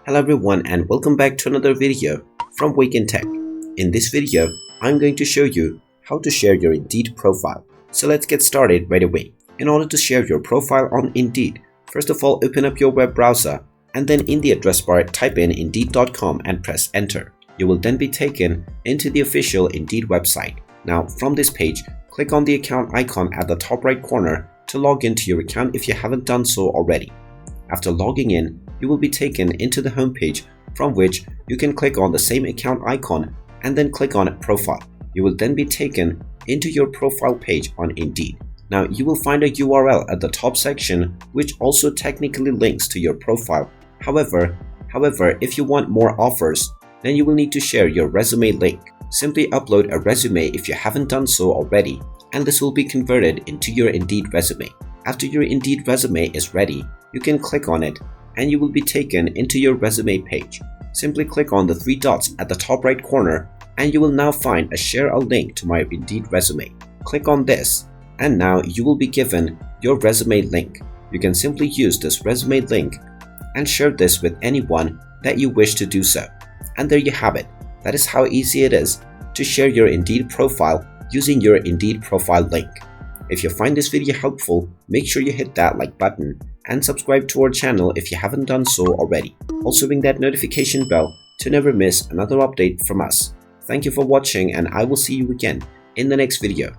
Hello everyone and welcome back to another video from Wake&Tech. In this video, I'm going to show you how to share your Indeed profile. So let's get started right away. In order to share your profile on Indeed, first of all open up your web browser and then in the address bar type in indeed.com and press enter. You will then be taken into the official Indeed website. Now from this page, click on the account icon at the top right corner to log into your account if you haven't done so already. After logging in, you will be taken into the home page from which you can click on the same account icon and then click on Profile. You will then be taken into your profile page on Indeed. Now you will find a URL at the top section which also technically links to your profile. However, if you want more offers, then you will need to share your resume link. Simply upload a resume if you haven't done so already, and this will be converted into your Indeed resume. After your Indeed resume is ready, you can click on it and you will be taken into your resume page. Simply click on the three dots at the top right corner and you will now find a share a link to my Indeed resume. Click on this and now you will be given your resume link. You can simply use this resume link and share this with anyone that you wish to do so. And there you have it. That is how easy it is to share your Indeed profile using your Indeed profile link. If you find this video helpful, make sure you hit that like button and subscribe to our channel if you haven't done so already. Also ring that notification bell to never miss another update from us. Thank you for watching and I will see you again in the next video.